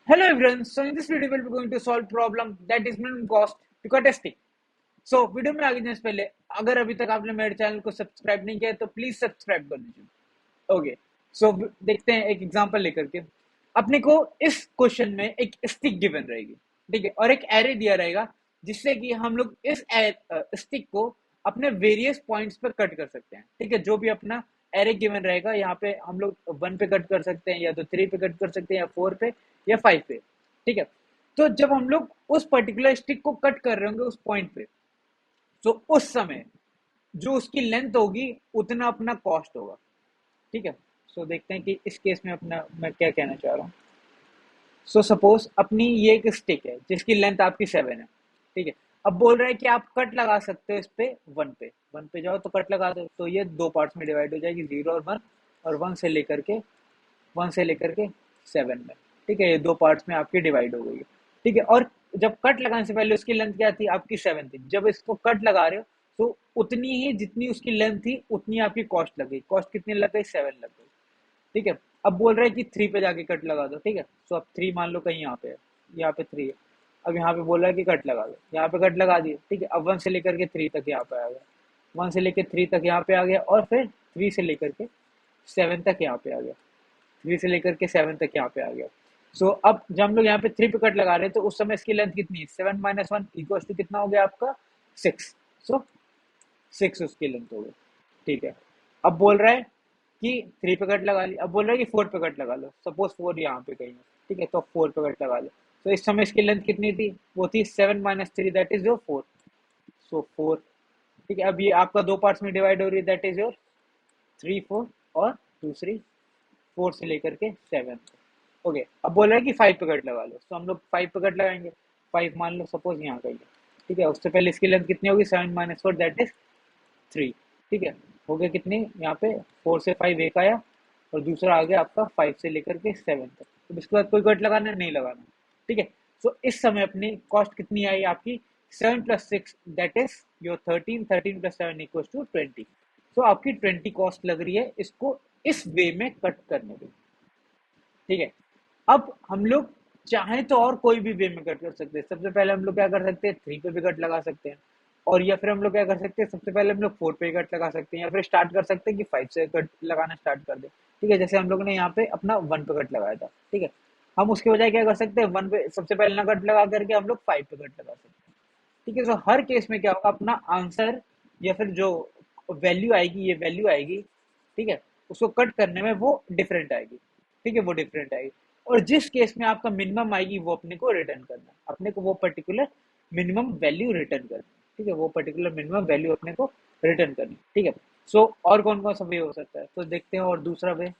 Hello everyone. So in this video we'll be going to solve problem that is minimum cost to cut a stick. So video में आगे जाने से पहले अगर अभी तक आपने मेरे चैनल को सब्सक्राइब नहीं किया है तो प्लीज सब्सक्राइब कर दीजिए। ओके, सो देखते हैं एक एग्जांपल लेकर के। अपने को इस क्वेश्चन में एक स्टिक गिवन रहेगी, ठीक है, और एक एरे दिया रहेगा जिससे कि हम लोग इस स्टिक को अपने वेरियस पॉइंट्स पर कट कर सकते हैं। ठीक है, जो भी अपना एरे गिवन रहेगा यहाँ पे हम लोग 1 पे कट कर सकते हैं, या तो 3 पे कट कर सकते हैं, या 4 पे, या 5 पे। ठीक है, तो जब हम लोग उस पर्टिकुलर स्टिक को कट कर रहे होंगे उस पॉइंट पे, तो उस समय जो उसकी लेंथ होगी उतना अपना कॉस्ट होगा। ठीक है, सो देखते हैं कि इस केस में अपना मैं क्या कहना चाह रहा हूँ। सो सपोज अपनी ये एक स्टिक है जिसकी लेंथ आपकी 7 है। ठीक है, अब बोल रहा है कि आप कट लगा सकते हो इस पे 1 पे जाओ तो कट लगा दो, तो ये दो पार्ट्स में डिवाइड हो जाएगी, 0 और 1, और 1 से लेकर के 7 में। ठीक है, ये दो पार्ट्स में आपकी डिवाइड हो गई है। ठीक है, और जब कट लगाने से पहले उसकी लेंथ क्या थी, आपकी 7 थी। जब इसको कट लगा रहे हो तो उतनी ही जितनी उसकी लेंथ थी उतनी आपकी कॉस्ट लग गई। कॉस्ट कितनी लग गई, 7 लग गई। ठीक है, अब बोल रहा है कि 3 पे जाके कट लगा दो। ठीक है, सो अब 3 मान लो कहीं यहाँ पे है, यहाँ पे 3 है। अब यहाँ पे बोल रहा है कि कट लगा दो, यहाँ पे कट लगा दिए। ठीक है, अब 1 से लेकर के 3 तक यहाँ पे आ गया, 1 से लेकर 3 तक यहाँ पे आ गया, और फिर 3 से लेकर के 7 तक यहाँ पे आ गया, 3 से लेकर के 7 तक यहाँ पे आ गया। सो अब जब हम लोग यहाँ पे 3 पे कट लगा रहे हैं तो उस समय इसकी लेंथ कितनी है, 7 - 1 इक्वल्स टू कितना हो गया आपका, 6। सो 6 उसकी लेंथ हो गई। ठीक है, अब बोल रहा है कि 3 पे कट लगा ली, अब बोल रहा है कि 4 पे कट लगा लो। सपोज 4 यहाँ पे कहीं है। ठीक है, तो 4 पे कट लगा लो। तो इस समय इसकी लेंथ कितनी थी, वो थी 7 - 3, दैट इज योर 4। सो 4। ठीक है, अब ये आपका दो पार्ट्स में डिवाइड हो रही है, दैट इज योर 3 4, और दूसरी 4 से लेकर के 7। ओके, अब बोल रहा है कि 5 पे कट लगा लो, तो हम लोग 5 पे कट लगाएंगे। 5 मान लो सपोज यहाँ कहीं है। ठीक है, उससे पहले इसकी लेंथ कितनी होगी, 7 - 4, दैट इज 3। ठीक है, हो गया कितनी यहाँ पे, 4 से 5 एक आया, और दूसरा आ गया आपका 5 से लेकर के 7 तक। तो इसके बाद कोई कट लगाना नहीं लगाना। ठीक है, सो इस समय अपनी कॉस्ट कितनी आई आपकी, 7 + 6, दैट इज योर 13। 13 + 7 = 20। सो आपकी 20 कॉस्ट लग रही है इसको इस वे में कट करने में। ठीक है, अब हम लोग चाहें तो और कोई भी वे में कट कर सकते हैं। सबसे पहले हम लोग क्या कर सकते हैं, 3 पे भी कट लगा सकते हैं, और या फिर हम लोग क्या कर सकते हैं, सबसे पहले हम लोग 4 पे कट लगा सकते हैं, या फिर स्टार्ट कर सकते हैं कि 5 से कट लगाना स्टार्ट कर दे। ठीक है, जैसे हम लोग ने यहाँ पे अपना 1 पे कट लगाया था। ठीक है, हम उसके बजाय क्या कर सकते हैं, 1 पे सबसे पहले ना कट लगा करके हम लोग 5 पे कट लगा सकते हैं। ठीक है, तो हर केस में क्या होगा, अपना आंसर या फिर जो वैल्यू आएगी, ये वैल्यू आएगी। ठीक है, उसको कट करने में वो डिफरेंट आएगी। ठीक है, वो डिफरेंट आएगी, और जिस केस में आपका मिनिमम आएगी वो अपने को रिटर्न करना है, अपने को वो पर्टिकुलर मिनिमम वैल्यू रिटर्न करनी है। ठीक है, वो पर्टिकुलर मिनिमम वैल्यू अपने को रिटर्न करनी है। ठीक है, सो और कौन कौन सा वे हो सकता है, तो देखते हैं। और दूसरा वे,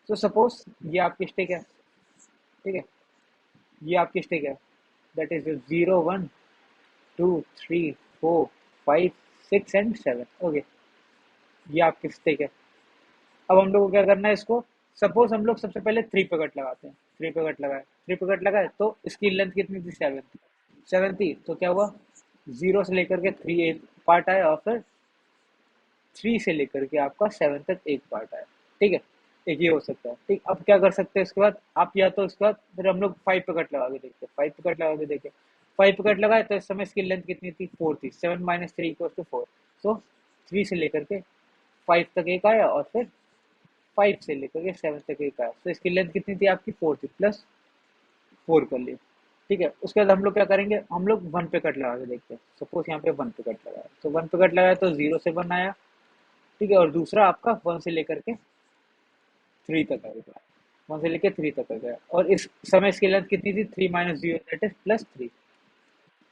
तो सपोज ये आपकी स्टिक है। ठीक है, ये आपकी स्टिक है, दैट इज 0 1 2 3 4 5 6 एंड 7। ओके, ये आपकी स्टिक है। अब हम लोग को क्या करना है इसको, सपोज हम लोग सबसे पहले 3 पे कट लगाते हैं। 3 पे कट लगाए, 3 पे कट लगाए, तो इसकी लेंथ कितनी थी, 7। 7 थी, तो क्या हुआ, 0 से लेकर के 3 एक पार्ट आया, और फिर 3 से लेकर के आपका 7 तक एक पार्ट आया। ठीक है, एक ये हो सकता है। ठीक, अब क्या कर सकते हैं इसके बाद आप, या तो इसके बाद फिर हम लोग 5 पे कट लगा के देखते हैं। 5 पे कट लगा के देखें, 5 पे कट लगाए तो इस समय इसकी लेंथ कितनी थी, 4 थी। 7 - 3 = 4। सो 3 से लेकर के 5 तक एक आया, और फिर 5 से लेकर के 7 तक एक आया। तो इसकी लेंथ कितनी थी आपकी, 4 थी, प्लस 4 कर लिए। ठीक है, उसके बाद हम लोग क्या करेंगे, हम लोग 1 पे कट लगा के देखते हैं। सपोज यहाँ पे 1 पे कट लगाया, तो 1 पे कट लगाया तो 0 से 1 आया। ठीक है, और दूसरा आपका 1 से लेकर के 3 तक आएगा, 1 से लेकर 3 तक आ गया, और इस समय इसकी लेंथ कितनी थी, 3 - 0, दैट इज +3।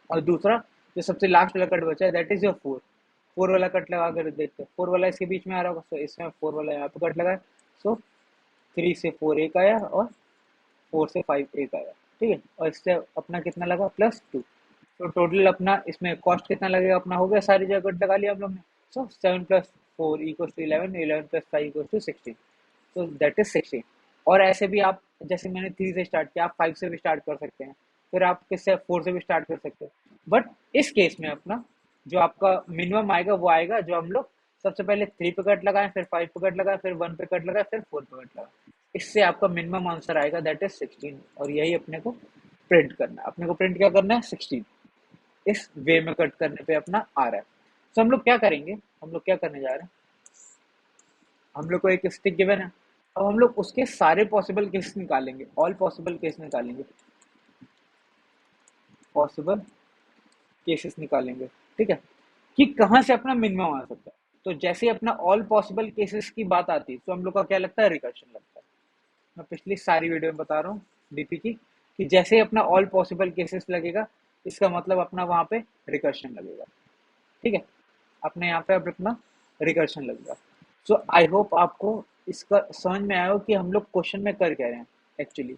और दूसरा जो सबसे लास्ट वाला कट बचा है, दैट इज योर 4। 4 वाला कट लगा कर देखते हैं, 4 वाला इसके बीच में आ रहा होगा, तो इसमें 4 वाला यहाँ पे कट लगा है। सो 3 से 4 एक आया, और 4 से 5 एक आया। ठीक है, और इससे अपना कितना लगा, +2। तो टोटल अपना इसमें कॉस्ट कितना लगेगा, अपना हो गया, सारी जगह कट लगा लिया हम लोग ने। सो 7 + 4 = 11, 11 + 5 = 16। तो दैट इज 16। और ऐसे भी आप, जैसे मैंने 3 से स्टार्ट किया, आप 5 से भी स्टार्ट कर सकते हैं, फिर आप किससे 4 से भी स्टार्ट कर सकते हैं। बट इस केस में अपना जो आपका मिनिमम आएगा वो आएगा जो हम लोग सबसे पहले 3 पे कट लगाए, फिर 5 पे कट लगाए, फिर 1 पे कट लगाए, फिर 4 पे कट लगाए। इससे आपका मिनिमम आंसर आएगा, दैट इज 16, और यही अपने को प्रिंट करना है। अपने को प्रिंट क्या करना है, 16। इस वे में कट करने पे अपना आ रहा है। तो हम लोग क्या करेंगे, हम लोग क्या करने जा रहे हैं, हम लोग को एक स्टिक गिवन है। अब हम लोग उसके सारे पॉसिबल केस निकालेंगे, ऑल पॉसिबल केस निकालेंगे, पॉसिबल केसेस निकालेंगे, ठीक है, कि कहाँ से अपना मिनिमम आ सकता है। तो जैसे ही अपना ऑल पॉसिबल केसेस की बात आती है, तो हम लोग का क्या लगता है, रिकर्शन लगता है। मैं पिछली सारी वीडियो में बता रहा हूँ डीपी की, कि जैसे ही अपना ऑल पॉसिबल केसेस लगेगा, इसका मतलब अपना वहां पे रिकर्शन लगेगा, ठीक है। अपने यहाँ पे अब अपना रिकर्शन लगेगा। सो आई होप आपको इसका समझ में आया हो कि हम लोग क्वेश्चन में कर क्या रहे हैं। एक्चुअली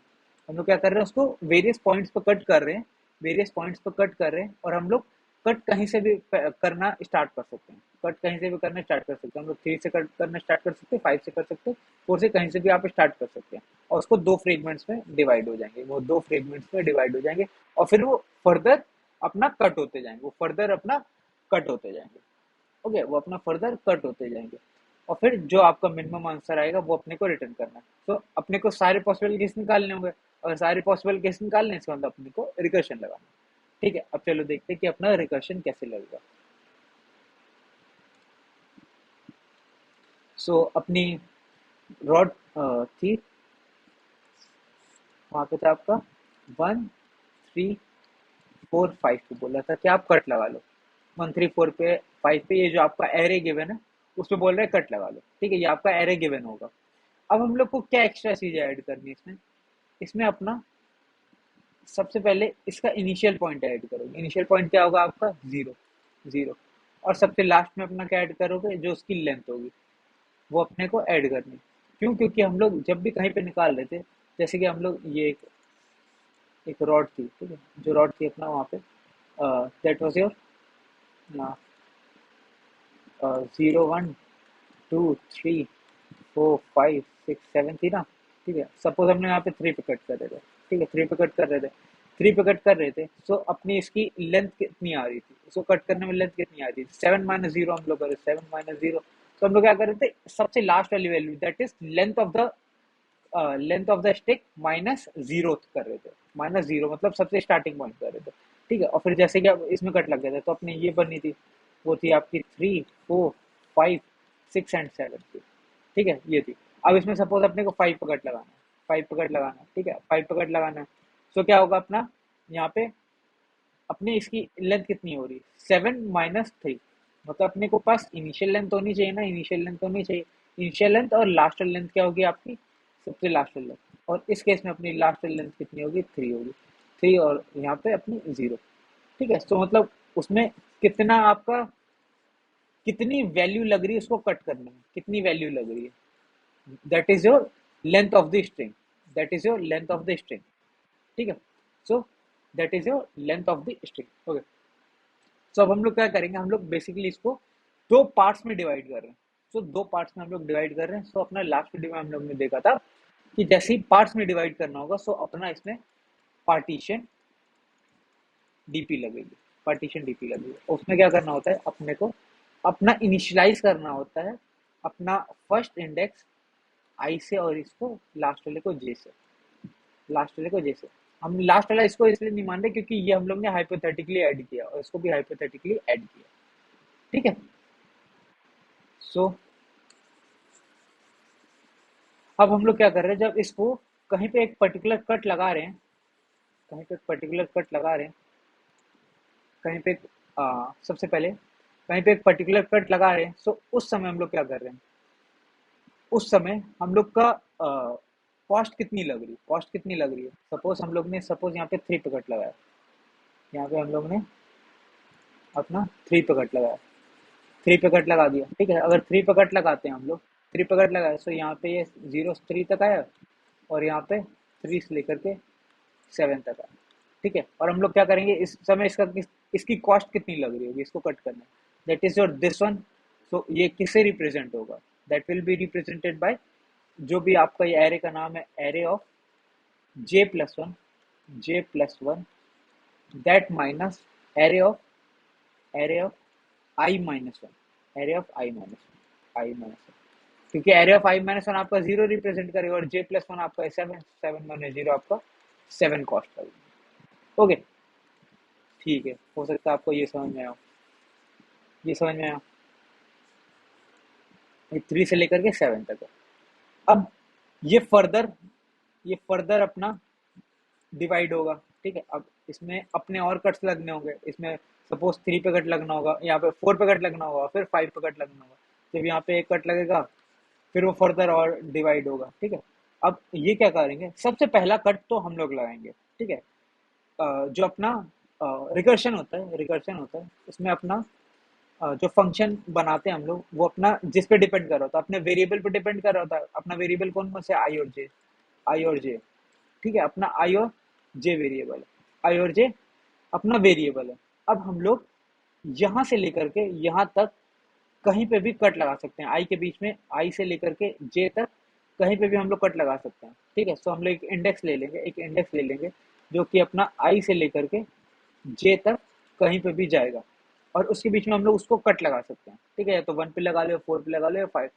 हम लोग क्या कर रहे हैं, उसको वेरियस पॉइंट्स पर कट कर रहे हैं, वेरियस पॉइंट्स पर कट कर रहे हैं, और हम लोग कट कहीं से भी करना स्टार्ट कर सकते हैं, कट कहीं से भी करना स्टार्ट कर सकते हैं। हम लोग 3 से कट करना स्टार्ट कर सकते हैं, 5 से कर सकते हैं, 4 से, कहीं से भी आप स्टार्ट कर सकते हैं, और उसको 2 फ्रेगमेंट्स में डिवाइड हो जाएंगे, वो 2 फ्रेगमेंट्स में डिवाइड हो जाएंगे, और फिर वो फर्दर अपना कट होते जाएंगे, वो फर्दर अपना कट होते जाएंगे, ओके, वो अपना फर्दर कट होते जाएंगे, और फिर जो आपका मिनिमम आंसर आएगा वो अपने को रिटर्न करना है। तो अपने को सारे पॉसिबल केस निकालने होंगे, और सारे पॉसिबल केस निकालने से मतलब अपने को रिकर्शन लगाना, ठीक है। अब चलो देखते हैं कि अपना रिकर्शन कैसे लगेगा। अपनी रॉड थी, वहां पे था आपका 1 3 4 5 पे बोला था कि आप कट लगा लो, 1 3 4 पे 5 पे, ये जो आपका एरे गिवन है उसमें बोल रहे हैं कट लगा लो, ठीक है, ये आपका एरे गिवन होगा। अब हम लोग को क्या एक्स्ट्रा चीजें ऐड करनी है इसमें, इसमें अपना सबसे पहले इसका इनिशियल पॉइंट ऐड करोगे। इनिशियल पॉइंट क्या होगा आपका, 0 0, और सबसे लास्ट में अपना क्या ऐड करोगे, जो उसकी लेंथ होगी वो अपने को ऐड करनी। क्यों, क्योंकि हम लोग जब भी कहीं पे निकाल रहे थे, जैसे कि हम लोग ये एक रॉड थी, ठीक है, जो रॉड थी अपना वहाँ पे, दैट वाज योर 0 1 2 3 4 5 6 7 थी ना, ठीक है। सपोज हमने यहाँ पे 3 पे कट कर रहे थे, ठीक है, 3 पे कट कर रहे थे, 3 पे कट कर रहे थे, सो अपनी इसकी लेंथ कितनी आ रही थी, इसको कट करने में लेंथ कितनी आ रही थी, 7 - 0 हम लोग कर रहे, 7 - 0। तो हम लोग क्या कर रहे थे, सबसे लास्ट वाली value, that is length of the stick minus 0 कर रहे थे, -0 मतलब सबसे स्टार्टिंग पॉइंट कर रहे थे, ठीक है। और फिर जैसे कि अब इसमें कट लग गया था, तो अपने ये बनी थी, वो थी आपकी 3 4 5 6 एंड 7 की, ठीक है, ये थी। अब इसमें सपोज अपने को 5 पे कट लगाना है, 5 पे कट लगाना है, ठीक है, 5 पे कट लगाना है। सो क्या होगा अपना, यहाँ पे अपने इसकी लेंथ कितनी हो रही है, 7 - 3, मतलब अपने को पास इनिशियल लेंथ होनी चाहिए ना, इनिशियल लेंथ होनी चाहिए, इनिशियल लेंथ और लास्ट लेंथ क्या होगी आपकी, सबसे लास्ट लेंथ, और इस केस में अपनी लास्ट लेंथ कितनी होगी, 3 होगी, 3, और यहाँ पे अपनी 0, ठीक है। तो मतलब उसमें कितना आपका, कितनी वैल्यू लग रही है उसको कट करने में, कितनी वैल्यू लग रही है, that is your length of the string, that is your length of the string, ठीक है। So that is your length of the string, okay. तो अब हम लोग क्या करेंगे, हम लोग बेसिकली इसको 2 पार्ट्स में डिवाइड कर रहे हैं। सो 2 पार्ट्स में हम लोग डिवाइड कर रहे हैं। सो अपना लास्ट वीडियो में हम लोग ने देखा था कि जैसे ही पार्ट्स में डिवाइड करना होगा, सो अपना इसमें पार्टीशन डीपी लगेगी, पार्टीशन डीपी लगेगी। उसमें क्या करना होता है, अपने को अपना इनिशियलाइज करना होता है, अपना फर्स्ट इंडेक्स आई से, और इसको लास्ट वाले को जे से, लास्ट वाले को जे से। हम लास्ट वाला इसको इसलिए नहीं मान रहे क्योंकि ये हम लोग ने हाइपोथेटिकली ऐड किया, और इसको भी हाइपोथेटिकली ऐड किया, ठीक है। सो अब हम लोग क्या कर रहे हैं, जब इसको कहीं पे एक पर्टिकुलर कट लगा रहे हैं, कहीं पे एक पर्टिकुलर कट लगा रहे हैं, कहीं पे सबसे पहले कहीं पे एक पर्टिकुलर कट लगा रहे हैं, सो उस समय हम लोग क्या कर रहे हैं, उस समय हम लोग का कॉस्ट कितनी लग रही है, कॉस्ट कितनी लग रही है। सपोज हम लोग ने, सपोज यहाँ पे 3 पे कट लगाया, यहाँ पे हम लोग ने अपना 3 पे कट लगाया, 3 पे कट लगा दिया, ठीक है। अगर 3 पे कट लगाते हैं हम लोग, 3 पे कट लगाया, सो यहाँ पे ये 0 से 3 तक आया, और यहाँ पे 3 से लेकर के 7 तक आया, ठीक है। और हम लोग क्या करेंगे, इस समय इसकी कॉस्ट कितनी लग रही होगी इसको कट करने, that is your this one. So ये किससे रिप्रेजेंट होगा, that will be represented by, जो भी आपका ये एरे का नाम है, array of j+1, j+1, that minus array of I-1, array of I-1, I-1, क्योंकि array of i minus one आपका 0 रिप्रेजेंट करेगा और j प्लस वन आपका 7, 7 माइनस 0 आपका 7 कॉस्ट करेगा। ओके, ठीक है, हो सकता है आपको ये समझ में आया, ये समझ में आया, 3 से लेकर के 7 तक है। अब ये फर्दर, ये फर्दर अपना डिवाइड होगा, ठीक है। अब इसमें अपने और कट्स लगने होंगे, इसमें सपोज 3 पे कट लगना होगा, यहाँ पे 4 पे कट लगना होगा, फिर 5 पे कट लगना होगा। जब यहाँ पे एक कट लगेगा फिर वो फर्दर और डिवाइड होगा, ठीक है। अब ये क्या करेंगे, सबसे पहला कट तो हम लोग लगाएंगे, ठीक है। जो अपना रिकर्शन होता है, रिकर्शन होता है उसमें अपना जो फंक्शन बनाते हैं हम लोग, वो अपना जिस पे डिपेंड कर रहा होता है, अपने वेरिएबल पे डिपेंड कर रहा होता है। अपना वेरिएबल कौन कौन से, आई और जे, आई और जे, ठीक है। अपना आई और जे वेरिएबल है, आई और जे अपना वेरिएबल है। अब हम लोग यहाँ से लेकर के यहाँ तक कहीं पे भी कट लगा सकते हैं, आई के बीच में, आई से लेकर के जे तक कहीं पे भी हम लोग कट लगा सकते हैं, ठीक है। सो हम लोग एक इंडेक्स ले लेंगे, एक इंडेक्स ले लेंगे जो कि अपना आई से लेकर के जे तक कहीं पे भी जाएगा, और उसके बीच में हम लोग उसको कट लगा सकते हैं, ठीक है। या तो 1 पे लगा लो, 4 पे लगा लो, या 5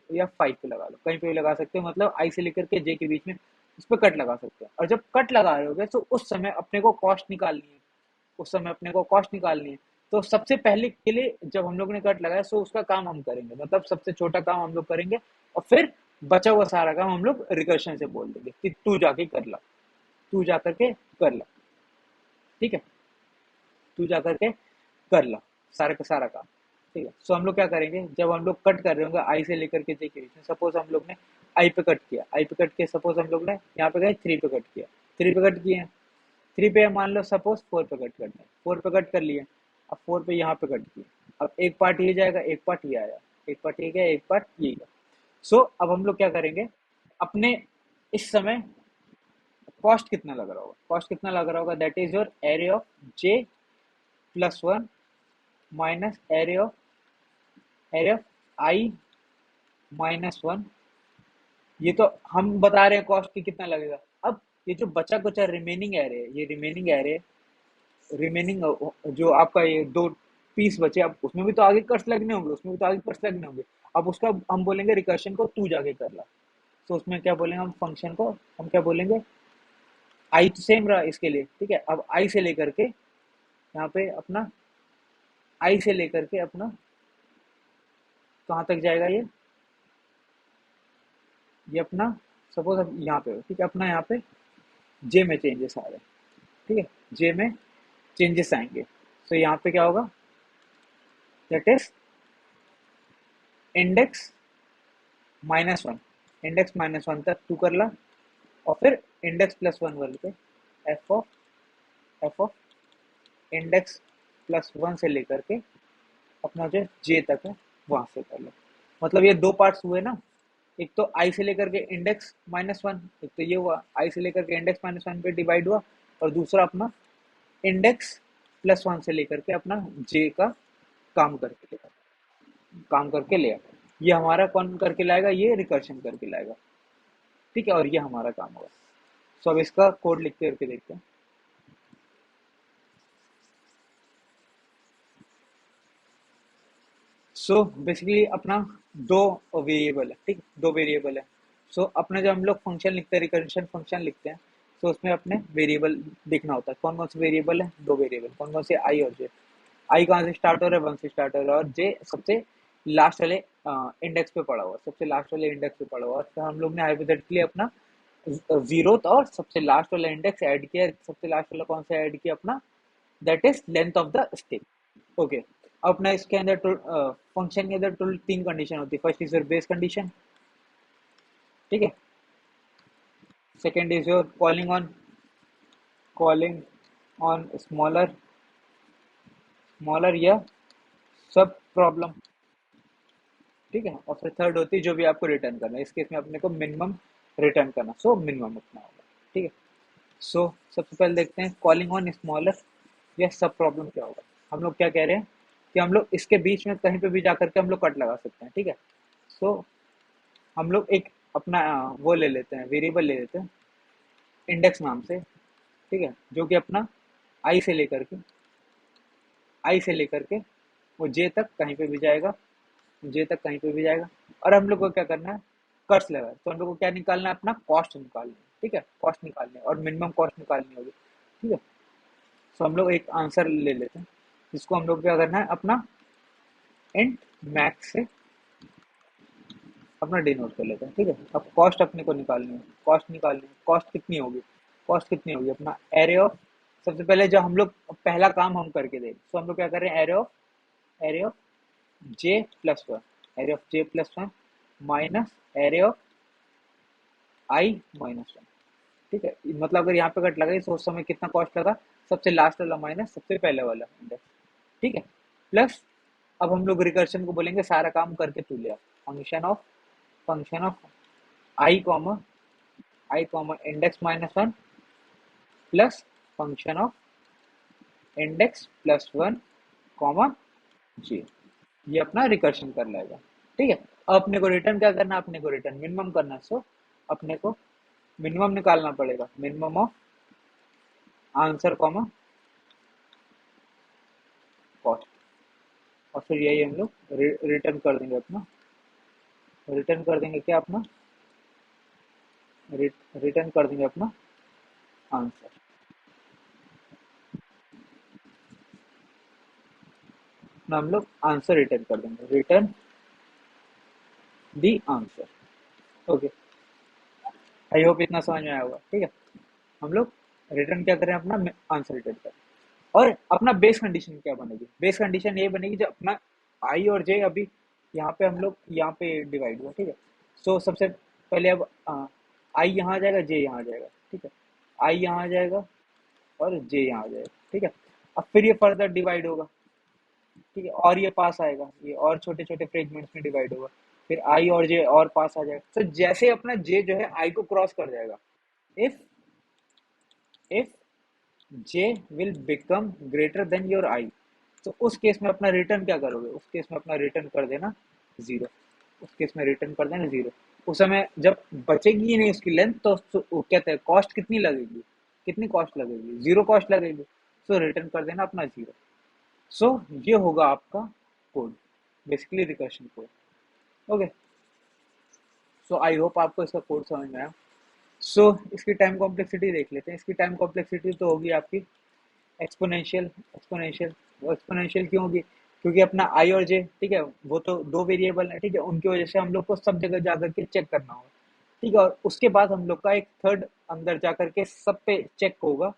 या 5 पे लगा लो, कहीं पे भी लगा सकते हो। मतलब आई से लेकर के जे के बीच में उस पर कट लगा सकते हैं। और जब कट लगा रहे होगे तो उस समय अपने को कॉस्ट निकालनी है, उस समय अपने को कॉस्ट निकालनी है। तो सबसे पहले के लिए जब हम लोग ने कट लगाया, सो उसका काम हम करेंगे, मतलब सबसे छोटा काम हम लोग करेंगे, और फिर बचा हुआ सारा काम हम लोग रिकर्शन से बोल देंगे कि तू जाके कर ला, तू जा करके कर ला, ठीक है। तू जा करके कर ला सारा का सारा काम, ठीक है। सो हम लोग क्या करेंगे, जब हम लोग कट कर रहे होंगे आई से लेकर के जे के बीच में, सपोज हम लोग ने आई पे कट किया, आई पे कट किया, सपोज हम लोग ने यहाँ पे गए 3 पे कट किया, 3 पे कट किए, 3 पे मान लो सपोज 4 पे कट करना है, 4 पे कट कर लिए। अब 4 पे यहाँ पे कट किए, अब एक पार्ट ये जाएगा, एक पार्ट ये आया, एक पार्ट ये गया, एक पार्ट ये गया। सो अब हम लोग क्या करेंगे, अपने इस समय कॉस्ट कितना लग रहा होगा, कॉस्ट कितना लग रहा होगा, that is your array of J plus one minus array of I minus one. ये तो हम बता रहे हैं कॉस्ट की कितना लगेगा। अब ये जो बचा कुचा रिमेनिंग एरे है, ये रिमेनिंग एरे, रिमेनिंग जो आपका ये दो पीस बचे, अब उसमें भी तो आगे कट्स लगने होंगे, उसमें भी तो आगे कट्स लगने होंगे। अब उसका हम बोलेंगे रिकर्शन को तू जाके कर ला। तो उसमें क्या बोलेंगे हम, फंक्शन को हम क्या बोलेंगे, आई तो सेम रहा इसके लिए, ठीक है। अब आई से लेकर के यहाँ पे अपना, आई से लेकर के अपना कहाँ तक जाएगा ये अपना, सपोज अब यहाँ पे हो, ठीक है। अपना यहाँ पे जे में चेंजेस आ रहे हैं, ठीक है, जे में चेंजेस आएंगे। तो यहाँ पे क्या होगा, that is index minus one, index minus one तक तू कर ला, और फिर इंडेक्स प्लस वन वाले पे F of index plus one से लेकर के अपना जो जे तक है वहां से कर लो। मतलब ये दो पार्ट्स हुए ना, एक तो आई से लेकर के इंडेक्स माइनस वन, एक तो ये हुआ आई से लेकर के इंडेक्स माइनस वन पे डिवाइड हुआ, और दूसरा अपना इंडेक्स प्लस वन से लेकर के अपना जे का काम करके लेगा, काम करके ले आएगा। ये हमारा कौन करके लाएगा, ये रिकर्शन करके लाएगा, ठीक है। और ये हमारा काम होगा। सो अब इसका कोड लिख करके देखते हैं। सो बेसिकली अपना दो वेरिएबल है, ठीक, दो वेरिएबल है। सो अपने जब हम लोग फंक्शन लिखते हैं, रिकर्शन फंक्शन लिखते हैं, तो उसमें अपने वेरिएबल देखना होता है, कौन कौन से वेरिएबल है, दो वेरिएबल, कौन कौन से, आई और जे। आई कहाँ से स्टार्ट हो रहा है, वन से स्टार्ट हो रहा है, और जे सबसे लास्ट वाले इंडेक्स पे पड़ा हुआ, सबसे लास्ट वाले इंडेक्स पे पड़ा हुआ। तो हम लोग ने हाइपोथेटिकली अपना जीरो और सबसे लास्ट वाला इंडेक्स ऐड किया, सबसे लास्ट वाला कौन सा ऐड किया अपना, that is length of the step. Okay, अपना इसके अंदर फंक्शन के अंदर टोटल तीन कंडीशन होती है। First is your base condition, ठीक है। Second is your calling on smaller smaller या सब प्रॉब्लम, ठीक है। और फिर थर्ड होती है जो भी आपको रिटर्न करना है, इस केस में अपने को मिनिमम रिटर्न करना, सो मिनिमम उतना होगा, ठीक है। सो सबसे पहले देखते हैं कॉलिंग ऑन स्मॉलर या सब प्रॉब्लम क्या होगा। हम लोग क्या कह रहे हैं कि हम लोग इसके बीच में कहीं पे भी जा करके हम लोग कट लगा सकते हैं, ठीक है। सो हम लोग एक अपना वो ले लेते हैं, वेरिएबल ले लेते हैं इंडेक्स नाम से, ठीक है, जो कि अपना आई से लेकर के, आई से लेकर के वो जे तक कहीं पे भी जाएगा, जे तक कहीं पे भी जाएगा। और हम लोग को क्या करना है, कट्स लगा, तो हम लोग को क्या निकालना है, अपना कॉस्ट निकालनी है, ठीक है, कॉस्ट निकालनी है और मिनिमम कॉस्ट निकालनी होगी, ठीक है। तो हम लोग एक आंसर ले लेते हैं, जिसको हम लोग क्या करना है, अपना इंट मैक्स से अपना डिनोट कर लेते हैं, ठीक है। अब कॉस्ट अपने को निकालनी है, कॉस्ट निकालनी है, कॉस्ट कितनी होगी, कॉस्ट कितनी होगी, अपना एरे ऑफ, सबसे पहले जो हम लोग पहला काम हम करके दें, तो हम लोग क्या कर रहे हैं, array of J plus one, array of J plus one minus array of I minus one, ठीक है। मतलब अगर यहाँ पे कट लगाई तो उस समय कितना कॉस्ट लगा, सबसे लास्ट वाला माइनस सबसे पहले वाला इंडेक्स, ठीक है, प्लस अब हम लोग रिकर्शन को बोलेंगे सारा काम करके तू ले, function of I comma index minus one plus function of index plus one comma G, ये अपना रिकर्शन कर लेगा, ठीक है। अब अपने को रिटर्न क्या करना है, अपने को रिटर्न मिनिमम करना है, सो अपने को मिनिमम निकालना पड़ेगा, minimum of answer comma cost, और फिर यही हम लोग रिटर्न कर देंगे अपना, रिटर्न कर देंगे क्या अपना, रिटर्न कर देंगे अपना आंसर, ना हम लोग आंसर रिटर्न कर देंगे, return the answer, okay. I hope इतना समझ में आया होगा, ठीक है। हम लोग रिटर्न क्या करें, अपना आंसर रिटर्न करें, और अपना बेस कंडीशन क्या बनेगी, बेस कंडीशन ये बनेगी जब अपना आई और जे अभी यहाँ पे हम लोग यहाँ पे डिवाइड हुआ, ठीक है। सो सबसे पहले अब आई यहाँ आ जाएगा, जे यहाँ आ जाएगा, ठीक है, आई यहाँ आ जाएगा और जे यहाँ आ जाएगा, ठीक है। अब फिर ये फर्दर डिवाइड होगा, ठीक है, और ये पास आएगा, ये और छोटे छोटे फ्रेगमेंट्स में डिवाइड होगा, फिर आई और जे और पास आ जाएगा, तो जैसे अपना जे जो है आई को क्रॉस कर जाएगा, if if J will become greater than your I, तो उस केस में अपना रिटर्न क्या करोगे, उस केस में अपना रिटर्न कर देना जीरो, उस केस में रिटर्न कर देना जीरो, उस समय जब बचेगी ही नहीं उसकी लेंथ, तो वो कहते हैं कॉस्ट कितनी लगेगी, कितनी कॉस्ट लगेगी, जीरो कॉस्ट लगेगी, सो रिटर्न कर देना अपना जीरो। सो ये होगा आपका code, basically recursion code, okay. So I hope आपको इसका कोड समझ में आया। सो इसकी टाइम कॉम्प्लेक्सिटी देख लेते हैं, इसकी टाइम कॉम्प्लेक्सिटी तो होगी आपकी एक्सपोनेंशियल, एक्सपोनेंशियल, वो एक्सपोनेंशियल क्यों होगी, क्योंकि अपना आई और जे, ठीक है, वो तो दो वेरिएबल है, ठीक है, उनकी वजह से हम लोग को सब जगह जाकर के चेक करना होगा, ठीक है, और उसके बाद हम लोग का एक थर्ड अंदर जाकर के सब पे चेक होगा,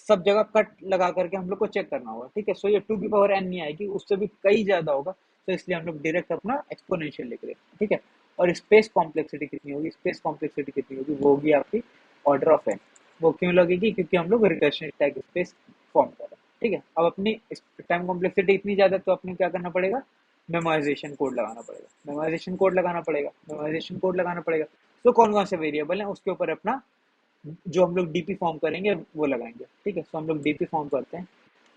सब जगह कट लगा करके हम लोग को चेक करना होगा, ठीक है। सो ये टू की पावर एन नहीं आएगी, उससे भी कई ज्यादा होगा, तो इसलिए हम लोग डायरेक्ट अपना एक्सपोनेंशियल लिख रहे हैं, ठीक है। और स्पेस कॉम्प्लेक्सिटी कितनी होगी, स्पेस कॉम्प्लेक्सिटी कितनी होगी, वो होगी आपकी ऑर्डर ऑफ एन, वो क्यों लगेगी, क्योंकि हम लोग रिकर्शन स्टैक स्पेस फॉर्म कर रहे हैं, ठीक है। अब अपनी टाइम कॉम्प्लेक्सिटी इतनी ज्यादा, तो अपने क्या करना पड़ेगा, मेमोराइजेशन कोड लगाना पड़ेगा, मेमोराइजेशन कोड लगाना पड़ेगा, मेमोराइजेशन कोड लगाना पड़ेगा, तो कौन कौन से वेरिएबल हैं उसके ऊपर अपना जो हम लोग डीपी फॉर्म करेंगे वो लगाएंगे, ठीक है। सो हम लोग डीपी फॉर्म करते हैं,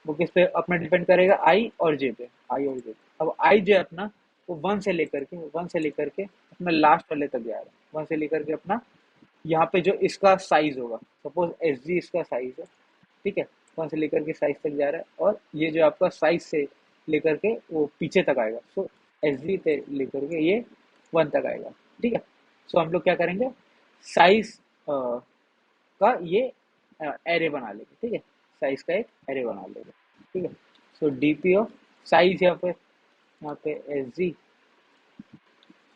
वो किस पे अपना डिपेंड करेगा, आई और जे पे, आई और जे पे। अब आई जो है अपना, वो वन से लेकर के अपना लास्ट वाले तक जा रहा है, वन से लेकर के अपना यहाँ पे जो इसका साइज होगा, सपोज एस जी इसका साइज है, ठीक है, वन से लेकर के साइज तक जा रहा है, और ये जो आपका साइज से लेकर के वो पीछे तक आएगा, सो एस जी से लेकर के ये वन तक आएगा, ठीक है। सो हम लोग क्या करेंगे, साइज का ये एरे बना लेंगे, ठीक है, साइज का एक एरे बना लेंगे, ठीक है। सो डीपी ऑफ साइज, यहाँ पे एस जी,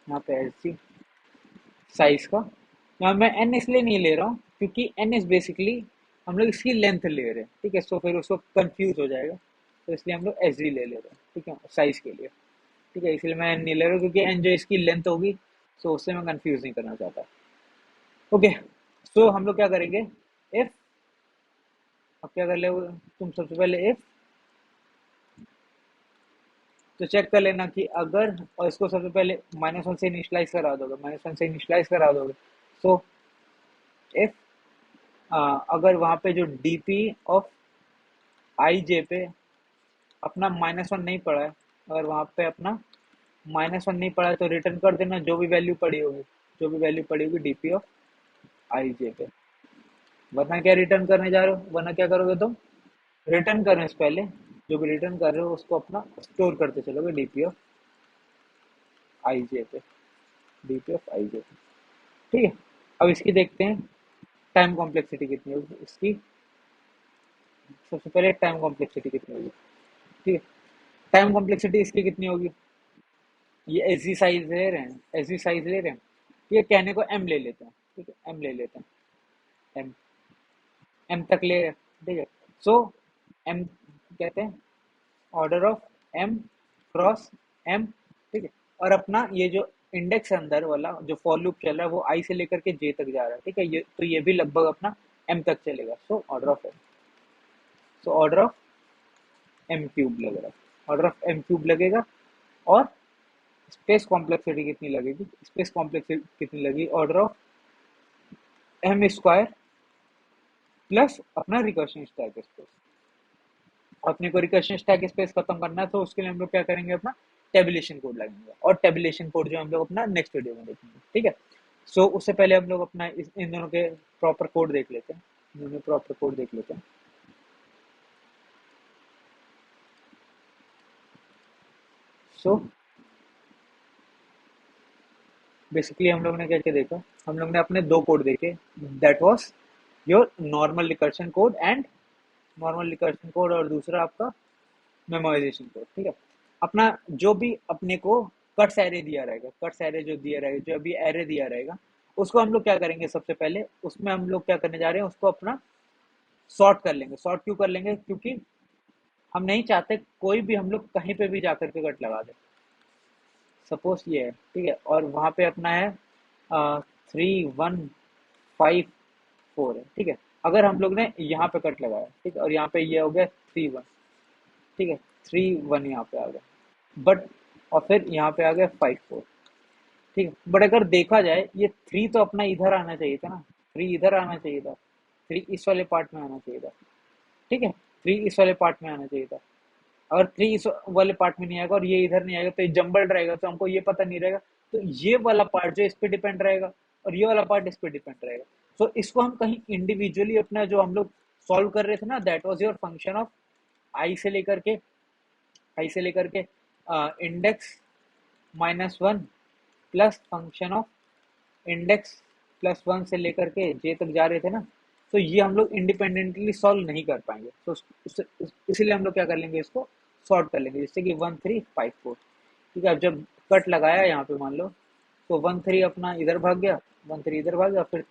यहाँ पे एस जी साइज का, यहाँ मैं एन इसलिए नहीं ले रहा हूँ क्योंकि एन इज बेसिकली हम लोग इसकी लेंथ ले रहे हैं, ठीक है, सो फिर उसको कंफ्यूज हो जाएगा, तो इसलिए हम लोग एस जी ले रहे हैं, ठीक है, साइज के लिए, ठीक है, इसलिए मैं एन नहीं ले रहा हूँ क्योंकि एन जो इसकी लेंथ होगी, सो उससे मैं कंफ्यूज नहीं करना चाहता, ओके। सो हम लोग क्या करेंगे, इफ, अब क्या कर ले, तुम सबसे पहले इफ, तो चेक कर लेना कि अगर, और इसको सबसे पहले -1 से इनिशियलाइज करा दोगे, -1 से इनिशियलाइज करा दोगे, सो इफ अगर वहां पे जो डीपी ऑफ आई जे पे अपना -1 नहीं पड़ा है, अगर वहां पे अपना -1 नहीं पड़ा है, तो रिटर्न कर देना जो भी वैल्यू पड़ी होगी, जो भी वैल्यू पड़ी होगी डीपी ऑफ आई जे पे, वरना क्या रिटर्न करने जा रहे हो, वरना क्या करोगे तुम, रिटर्न करने से पहले जो भी रिटर्न कर रहे हो उसको अपना स्टोर करते चलोगे डीपी ऑफ आई जे पे, डीपी ऑफ आई जे। ठीक है, अब इसकी देखते हैं टाइम कॉम्प्लेक्सिटी कितनी होगी इसकी। सबसे पहले टाइम कॉम्प्लेक्सिटी कितनी होगी। ठीक है, टाइम कॉम्प्लेक्सिटी इसकी कितनी होगी। ये ऐसी साइज ले रहे हैं, ऐसी साइज ले रहे हैं, ये कहने को एम ले लेते हैं। ठीक है, एम ले लेते हैं, एम, एम तक ले रहे हैं। ठीक है, सो एम कहते हैं order of M cross M. ठीक है, और अपना ये जो इंडेक्स अंदर वाला जो फॉर लूप चल रहा है वो आई से लेकर के जे तक जा रहा है। ठीक है, ये तो ये भी लगभग अपना एम तक चलेगा। So order of M, so order of M cube लगेगा, ऑर्डर ऑफ एम क्यूब लगेगा। और स्पेस कॉम्प्लेक्सिटी कितनी लगेगी, स्पेस कॉम्प्लेक्सिटी कितनी लगेगी, order of M square plus अपना रिकर्शन स्टैक स्पेस। अपने को रिकर्शन स्टैक स्पेस खत्म करना है तो उसके लिए हम लोग क्या करेंगे, अपना टेबुलेशन कोड लगेंगे। और टेबुलेशन कोड जो हम लोग अपना नेक्स्ट वीडियो में देखेंगे। ठीक है, सो उससे पहले हम लोग अपना इन दोनों के प्रॉपर कोड देख लेते हैं, इन दोनों प्रॉपर कोड देख लेते हैं। सो बेसिकली हम लोग ने क्या क्या देखा, हम लोग ने अपने दो कोड देखे, that was your normal recursion code and normal recursion code, और दूसरा आपका मेमोराइजेशन कोड। ठीक है, अपना जो भी अपने को कट्स एरे दिया रहेगा, कट्स एरे जो दिया रहेगा, जो अभी एरे दिया रहेगा, उसको हम लोग क्या करेंगे, सबसे पहले उसमें हम लोग क्या करने जा रहे हैं, उसको अपना सॉर्ट कर लेंगे। सॉर्ट क्यों कर लेंगे, क्योंकि हम नहीं चाहते कोई भी हम लोग कहीं पे भी जाकर के कट लगा दे। सपोज ये है, ठीक है, और वहां पे अपना है 3 1 5 4 है। ठीक है, अगर हम लोग ने यहाँ पे कट लगाया, ठीक है, और यहाँ पे ये हो गया 3 1। ठीक है, 3 1 यहाँ पे आ गया, बट और फिर यहाँ पे आ गया 5 4। ठीक है, बट अगर देखा जाए ये 3 तो अपना इधर आना चाहिए था ना, 3 इधर आना चाहिए था, 3 इस वाले पार्ट में आना चाहिए था। ठीक है, 3 इस वाले पार्ट में आना चाहिए था। अगर 3 इस वाले पार्ट में नहीं आएगा और ये इधर नहीं आएगा तो ये जम्बल्ड रहेगा, तो हमको ये पता नहीं रहेगा। तो ये वाला पार्ट जो इस पे डिपेंड रहेगा और ये वाला पार्ट इस पे डिपेंड रहेगा। तो इसको हम कहीं इंडिविजुअली अपना जो हम लोग सॉल्व कर रहे थे ना, that was your function of I से लेकर के, आई से लेकर के index -1 plus function of index +1 से लेकर के जे तक जा रहे थे ना। तो ये हम लोग इंडिपेंडेंटली सॉल्व नहीं कर पाएंगे, तो इसीलिए हम लोग क्या कर लेंगे, इसको सॉर्ट कर लेंगे, जैसे कि 1 3 5 4। ठीक है, अब जब कट लगाया यहाँ पे मान लो, तो 1 3 अपना इधर भाग गया, 1 3 इधर भाग गया, फिर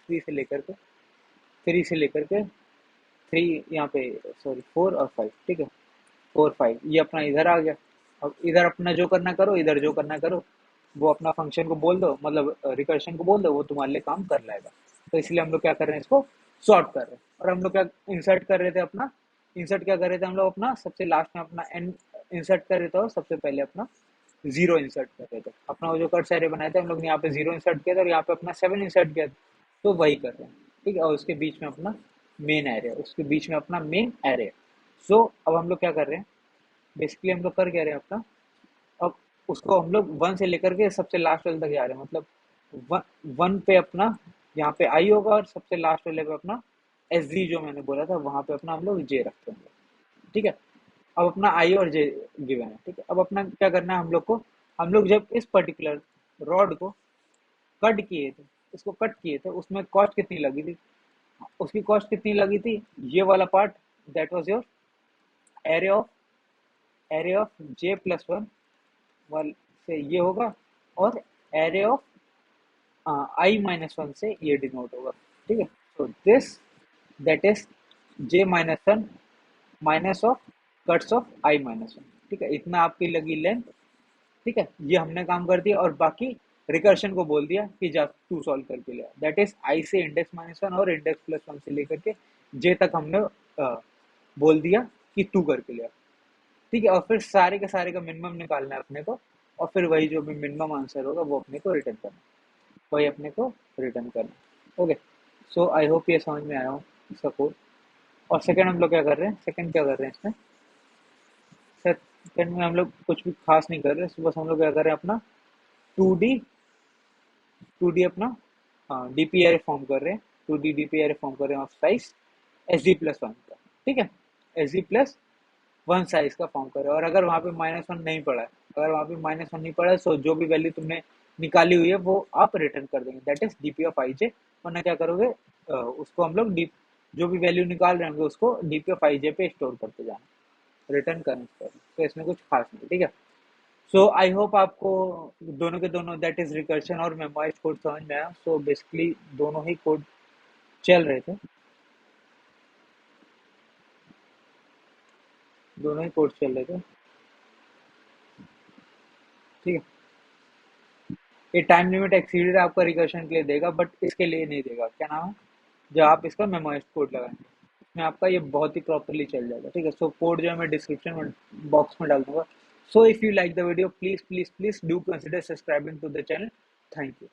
3 यहाँ पे, सॉरी 4 और 5। ठीक है, 4 5 ये अपना इधर आ गया। अब इधर अपना जो करना करो, इधर जो करना करो, वो अपना फंक्शन को बोल दो, मतलब रिकर्शन को बोल दो, वो तुम्हारे लिए काम कर लाएगा। तो इसलिए हम लोग क्या कर रहे हैं, इसको सॉर्ट कर रहे हैं। और हम लोग क्या इंसर्ट कर रहे थे, अपना इंसर्ट क्या कर रहे थे हम लोग, अपना सबसे लास्ट में अपना एन इंसर्ट कर रहे थे, और सबसे पहले अपना जीरो इंसर्ट कर रहे थे। अपना वो जो कट सारे बनाए थे हम लोग ने, यहाँ पे जीरो इंसर्ट किया था और यहाँ पे अपना 7 इंसर्ट किया था। तो वही कर रहे हैं। ठीक है, और उसके बीच में अपना मेन एरे, उसके बीच में अपना मेन एरे। सो अब हम लोग क्या कर रहे हैं, बेसिकली हम लोग कर क्या रहे हैं अपना, अब उसको हम लोग 1 से लेकर के सबसे लास्ट वाले तक जा रहे हैं, मतलब 1 पे अपना यहाँ पे आई होगा, और सबसे लास्ट वाले पे अपना एस जी जो मैंने बोला था वहां पे अपना हम लोग जे रखते हैं। ठीक है, अब अपना आई और जे गिवन है। ठीक है, अब अपना क्या करना है हम लोग को, हम लोग जब इस पर्टिकुलर रॉड को कट किए थे, इसको कट किए थे, उसमें कॉस्ट कितनी लगी थी, उसकी कॉस्ट कितनी लगी थी, ये वाला part, that was your array of, J+1 वाल से ये होगा, और एरे ऑफ I-1 से ये डिनोट होगा। ठीक है, तो this that is J-1 minus of cuts of I-1। ठीक है, इतना आपकी लगी लेंथ। ठीक है, ये हमने काम कर दिया, और बाकी रिकर्शन को बोल दिया कि जा तू सॉल्व करके ले, दैट इज आई से इंडेक्स -1 और इंडेक्स+1 से लेकर के जे तक हमने बोल दिया कि तू करके ले। ठीक है, और फिर सारे के सारे का मिनिमम निकालना है अपने को, और फिर वही जो भी मिनिमम आंसर होगा वो अपने को रिटर्न करना, वही अपने को रिटर्न करना। ओके, सो आई होप ये समझ में आया हो इसका कोड। और सेकंड हम लोग क्या कर रहे हैं, सेकंड क्या कर रहे हैं इसमें, सेकंड में हम लोग कुछ भी खास नहीं कर रहे, बस हम लोग क्या कर रहे हैं, अपना 2D 2D अपना डीपी एरे फॉर्म कर रहे हैं, 2D डीपी एरे फॉर्म कर रहे हैं ऑफ साइज SD+1 का। ठीक है, SD+1 साइज का फॉर्म कर रहे हैं, और अगर वहाँ पे -1 नहीं पड़ा है, अगर वहाँ पे -1 नहीं पड़ा है, सो जो भी वैल्यू तुमने निकाली हुई है वो आप रिटर्न कर देंगे, दैट इज डीपी ऑफ आई जे। वरना क्या करोगे, उसको हम लोग डी जो भी वैल्यू निकाल रहे होंगे उसको डीपी ऑफ आई जे पे स्टोर करते जाना, रिटर्न करने पर। तो इसमें कुछ खास नहीं, ठीक है। सो आई होप आपको दोनों के दोनों, दैट इज रिकर्शन और मेमोइज्ड कोड समझ में आया। सो बेसिकली दोनों ही कोड चल रहे थे, दोनों ही कोड चल रहे थे, ठीक है। ये टाइम लिमिट एक्सीडेड आपका रिकर्शन के लिए देगा, बट इसके लिए नहीं देगा, क्या नाम है, जब आप इसका मेमोइज्ड कोड लगाएंगे इसमें आपका ये बहुत ही प्रॉपरली चल जाएगा, ठीक है। सो कोड जो है मैं डिस्क्रिप्शन में बॉक्स में डाल दूंगा। So if you like the video, please please please do consider subscribing to the channel. Thank you.